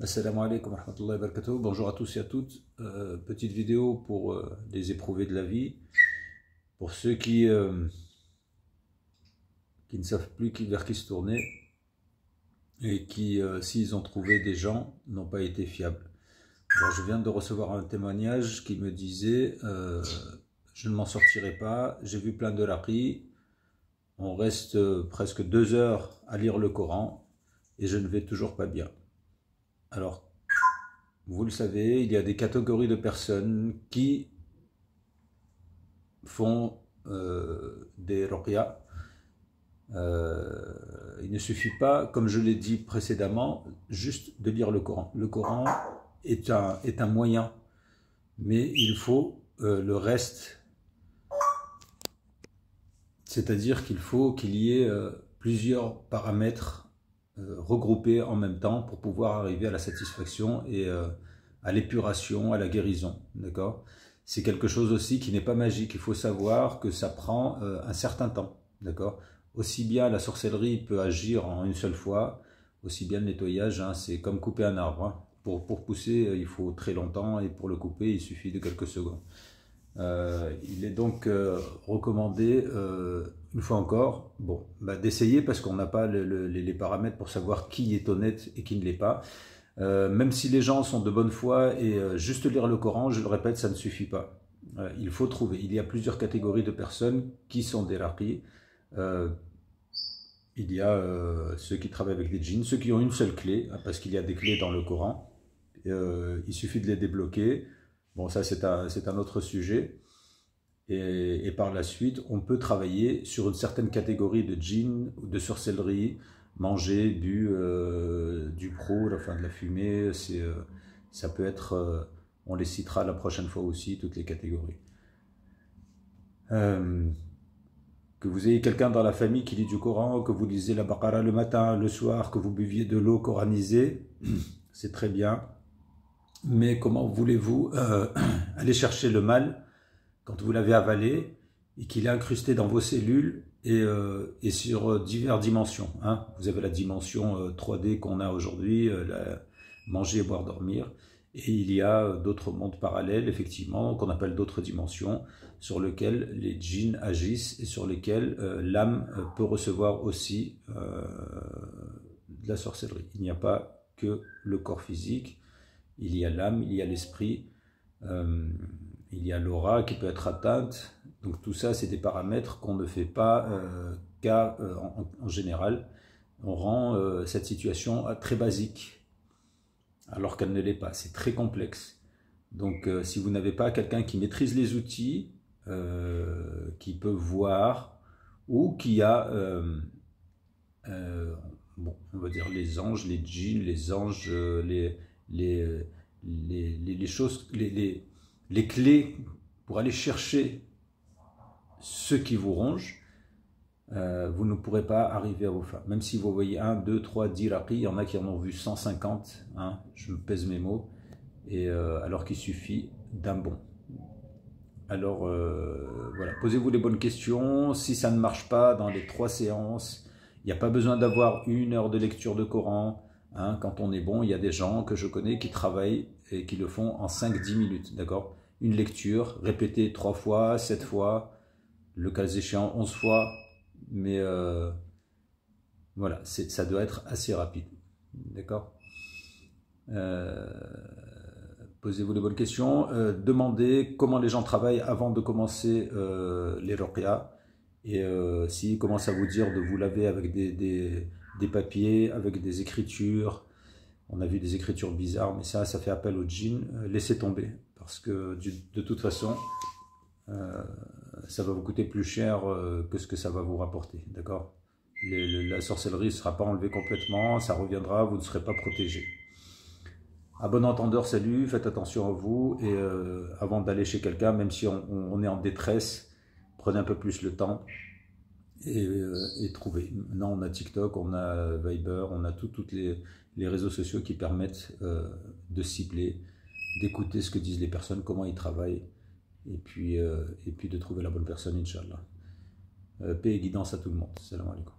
Assalamu alaikum wa rahmatullahi wa barakatuh. Bonjour à tous et à toutes. Petite vidéo pour les éprouvés de la vie, pour ceux qui ne savent plus vers qui se tourner et qui, s'ils ont trouvé des gens, n'ont pas été fiables. Alors, je viens de recevoir un témoignage qui me disait je ne m'en sortirai pas, j'ai vu plein de laqis, on reste presque 2 heures à lire le Coran et je ne vais toujours pas bien. Alors, vous le savez, il y a des catégories de personnes qui font des ruqya. Il ne suffit pas, comme je l'ai dit précédemment, juste de lire le Coran. Le Coran est un moyen, mais il faut le reste. C'est-à-dire qu'il faut qu'il y ait plusieurs paramètres regroupés en même temps pour pouvoir arriver à la satisfaction et à l'épuration, à la guérison. D'accord ? C'est quelque chose aussi qui n'est pas magique. Il faut savoir que ça prend un certain temps. D'accord ? Aussi bien la sorcellerie peut agir en une seule fois, aussi bien le nettoyage, hein, c'est comme couper un arbre. Hein. Pour pousser, il faut très longtemps et pour le couper, il suffit de quelques secondes. Il est donc recommandé, une fois encore, d'essayer parce qu'on n'a pas les paramètres pour savoir qui est honnête et qui ne l'est pas. Même si les gens sont de bonne foi et juste lire le Coran, je le répète, ça ne suffit pas. Il faut trouver. Il y a plusieurs catégories de personnes qui sont des laqis. Il y a ceux qui travaillent avec des djinns, ceux qui ont une seule clé, parce qu'il y a des clés dans le Coran. Il suffit de les débloquer. Bon, ça c'est un autre sujet. Et par la suite, on peut travailler sur une certaine catégorie de djinns ou de sorcellerie, manger du prour, enfin de la fumée. Ça peut être, on les citera la prochaine fois aussi, toutes les catégories. Que vous ayez quelqu'un dans la famille qui lit du Coran, que vous lisez la Baqara le matin, le soir, que vous buviez de l'eau coranisée, c'est très bien. Mais comment voulez-vous aller chercher le mal quand vous l'avez avalé et qu'il est incrusté dans vos cellules et sur diverses dimensions, hein. Vous avez la dimension 3D qu'on a aujourd'hui, manger, boire, dormir. Et il y a d'autres mondes parallèles, effectivement, qu'on appelle d'autres dimensions, sur lesquelles les djinns agissent et sur lesquelles l'âme peut recevoir aussi de la sorcellerie. Il n'y a pas que le corps physique. Il y a l'âme, il y a l'esprit, il y a l'aura qui peut être atteinte. Donc tout ça, c'est des paramètres qu'on ne fait pas qu'à en général. On rend cette situation très basique, alors qu'elle ne l'est pas. C'est très complexe. Donc si vous n'avez pas quelqu'un qui maîtrise les outils, qui peut voir, ou qui a, bon, on va dire les anges, les djinns, les anges, les choses, les clés pour aller chercher ceux qui vous rongent, vous ne pourrez pas arriver à vos fins. Même si vous voyez 1, 2, 3, 10 laqis, il y en a qui en ont vu 150, hein, je me pèse mes mots, et alors qu'il suffit d'un bon. Alors voilà, posez-vous les bonnes questions. Si ça ne marche pas dans les 3 séances, il n'y a pas besoin d'avoir 1 heure de lecture de Coran. Hein, quand on est bon, il y a des gens que je connais qui travaillent et qui le font en 5-10 minutes, d'accord ? Une lecture, répétée 3 fois, 7 fois, le cas échéant 11 fois, mais voilà, ça doit être assez rapide, d'accord ? Posez-vous les bonnes questions, demandez comment les gens travaillent avant de commencer les ruqya, et s'ils commencent à vous dire de vous laver avec des papiers, avec des écritures, on a vu des écritures bizarres, mais ça fait appel au djinn, laissez tomber, parce que de toute façon, ça va vous coûter plus cher que ce que ça va vous rapporter, d'accord ? La sorcellerie ne sera pas enlevée complètement, ça reviendra, vous ne serez pas protégé. À bon entendeur, salut, faites attention à vous, et avant d'aller chez quelqu'un, même si on est en détresse, prenez un peu plus le temps et trouvez. Maintenant, on a TikTok, on a Viber, on a tous les réseaux sociaux qui permettent de cibler, d'écouter ce que disent les personnes, comment ils travaillent, et puis de trouver la bonne personne, Inch'Allah. Paix et guidance à tout le monde. Salam alaikum.